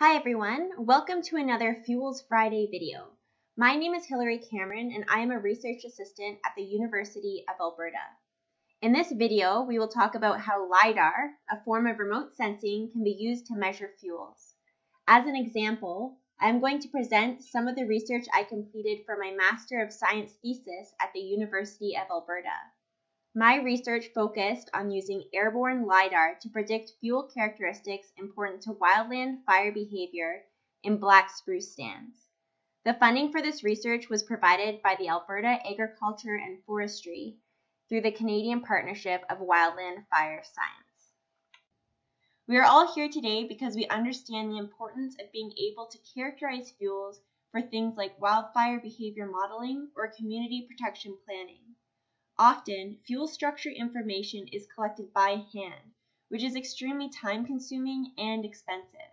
Hi everyone, welcome to another Fuels Friday video. My name is Hilary Cameron and I am a research assistant at the University of Alberta. In this video, we will talk about how Lidar, a form of remote sensing, can be used to measure fuels. As an example, I am going to present some of the research I completed for my Master of Science thesis at the University of Alberta. My research focused on using airborne LiDAR to predict fuel characteristics important to wildland fire behavior in black spruce stands. The funding for this research was provided by the Alberta Agriculture and Forestry through the Canadian Partnership of Wildland Fire Science. We are all here today because we understand the importance of being able to characterize fuels for things like wildfire behavior modeling or community protection planning. Often, fuel structure information is collected by hand, which is extremely time-consuming and expensive.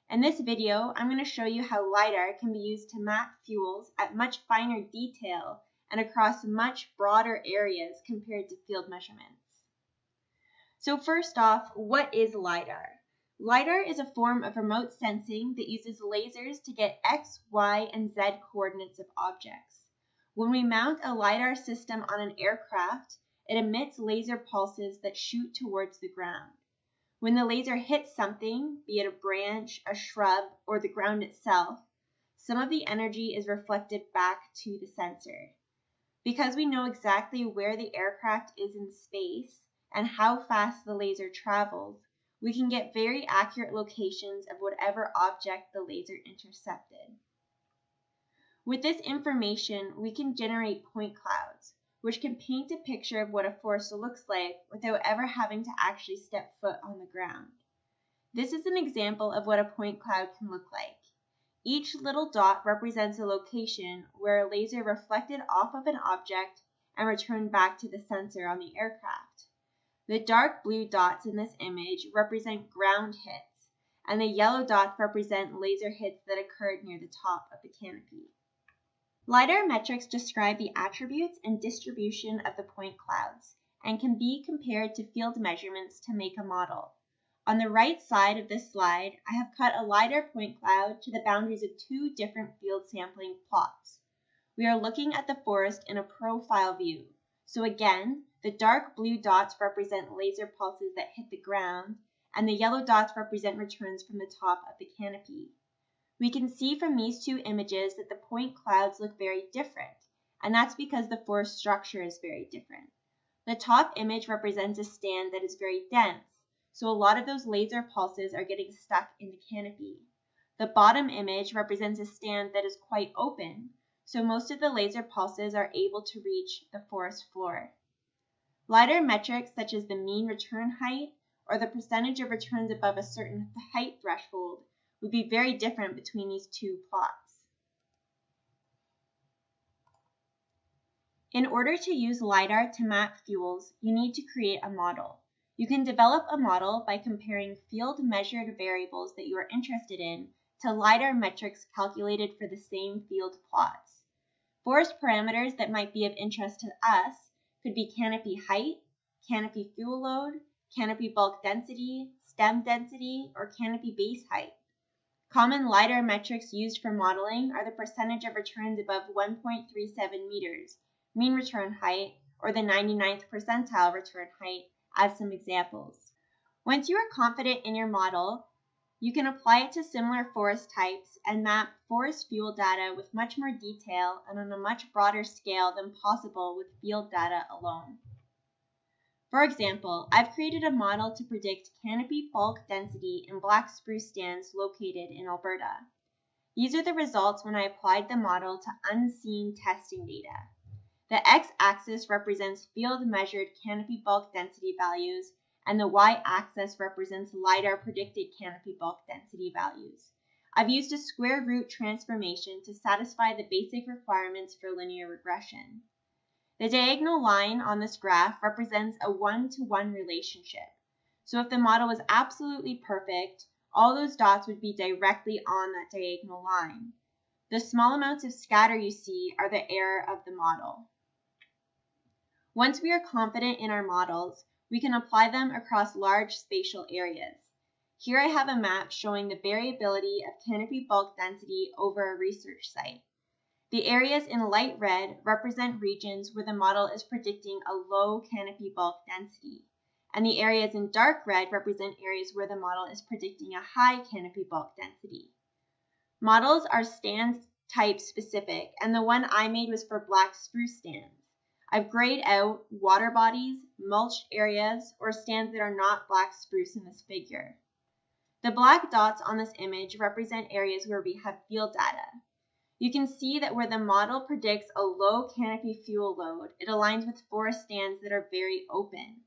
In this video, I'm going to show you how LiDAR can be used to map fuels at much finer detail and across much broader areas compared to field measurements. So first off, what is LiDAR? LiDAR is a form of remote sensing that uses lasers to get X, Y, and Z coordinates of objects. When we mount a LiDAR system on an aircraft, it emits laser pulses that shoot towards the ground. When the laser hits something, be it a branch, a shrub, or the ground itself, some of the energy is reflected back to the sensor. Because we know exactly where the aircraft is in space and how fast the laser travels, we can get very accurate locations of whatever object the laser intercepted. With this information, we can generate point clouds, which can paint a picture of what a forest looks like without ever having to actually step foot on the ground. This is an example of what a point cloud can look like. Each little dot represents a location where a laser reflected off of an object and returned back to the sensor on the aircraft. The dark blue dots in this image represent ground hits, and the yellow dots represent laser hits that occurred near the top of the canopy. Lidar metrics describe the attributes and distribution of the point clouds and can be compared to field measurements to make a model. On the right side of this slide, I have cut a Lidar point cloud to the boundaries of two different field sampling plots. We are looking at the forest in a profile view. So again, the dark blue dots represent laser pulses that hit the ground, and the yellow dots represent returns from the top of the canopy. We can see from these two images that the point clouds look very different, and that's because the forest structure is very different. The top image represents a stand that is very dense, so a lot of those laser pulses are getting stuck in the canopy. The bottom image represents a stand that is quite open, so most of the laser pulses are able to reach the forest floor. Lidar metrics such as the mean return height or the percentage of returns above a certain height threshold would be very different between these two plots. In order to use LiDAR to map fuels, you need to create a model. You can develop a model by comparing field measured variables that you are interested in to LiDAR metrics calculated for the same field plots. Forest parameters that might be of interest to us could be canopy height, canopy fuel load, canopy bulk density, stem density, or canopy base height. Common LiDAR metrics used for modeling are the percentage of returns above 1.37 meters, mean return height, or the 99th percentile return height as some examples. Once you are confident in your model, you can apply it to similar forest types and map forest fuel data with much more detail and on a much broader scale than possible with field data alone. For example, I've created a model to predict canopy bulk density in black spruce stands located in Alberta. These are the results when I applied the model to unseen testing data. The x-axis represents field-measured canopy bulk density values, and the y-axis represents LiDAR predicted canopy bulk density values. I've used a square root transformation to satisfy the basic requirements for linear regression. The diagonal line on this graph represents a one-to-one relationship. So if the model was absolutely perfect, all those dots would be directly on that diagonal line. The small amounts of scatter you see are the error of the model. Once we are confident in our models, we can apply them across large spatial areas. Here I have a map showing the variability of canopy bulk density over a research site. The areas in light red represent regions where the model is predicting a low canopy bulk density, and the areas in dark red represent areas where the model is predicting a high canopy bulk density. Models are stand type specific, and the one I made was for black spruce stands. I've grayed out water bodies, mulched areas, or stands that are not black spruce in this figure. The black dots on this image represent areas where we have field data. You can see that where the model predicts a low canopy fuel load, it aligns with forest stands that are very open.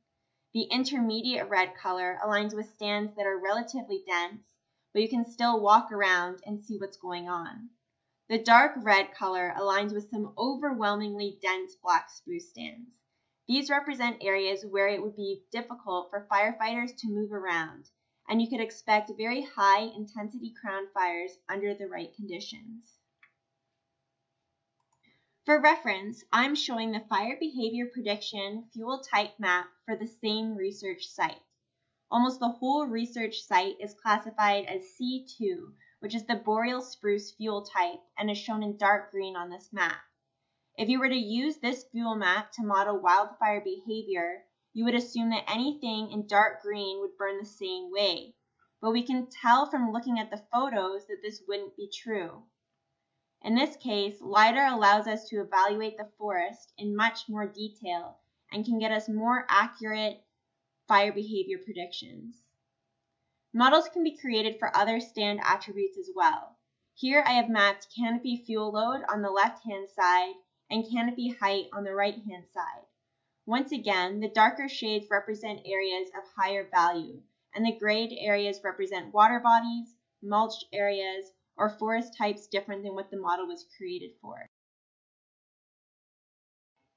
The intermediate red color aligns with stands that are relatively dense, but you can still walk around and see what's going on. The dark red color aligns with some overwhelmingly dense black spruce stands. These represent areas where it would be difficult for firefighters to move around, and you could expect very high intensity crown fires under the right conditions. For reference, I'm showing the fire behavior prediction fuel type map for the same research site. Almost the whole research site is classified as C2, which is the boreal spruce fuel type and is shown in dark green on this map. If you were to use this fuel map to model wildfire behavior, you would assume that anything in dark green would burn the same way. But we can tell from looking at the photos that this wouldn't be true. In this case, LiDAR allows us to evaluate the forest in much more detail and can get us more accurate fire behavior predictions. Models can be created for other stand attributes as well. Here I have mapped canopy fuel load on the left-hand side and canopy height on the right-hand side. Once again, the darker shades represent areas of higher value, and the grayed areas represent water bodies, mulched areas, or forest types different than what the model was created for.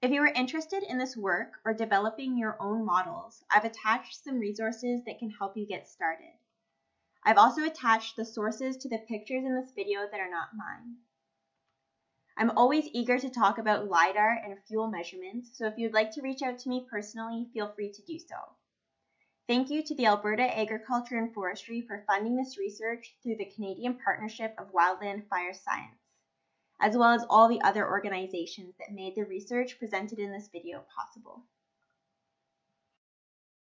If you are interested in this work or developing your own models, I've attached some resources that can help you get started. I've also attached the sources to the pictures in this video that are not mine. I'm always eager to talk about LiDAR and fuel measurements, so if you'd like to reach out to me personally, feel free to do so. Thank you to the Alberta Agriculture and Forestry for funding this research through the Canadian Partnership of Wildland Fire Science, as well as all the other organizations that made the research presented in this video possible.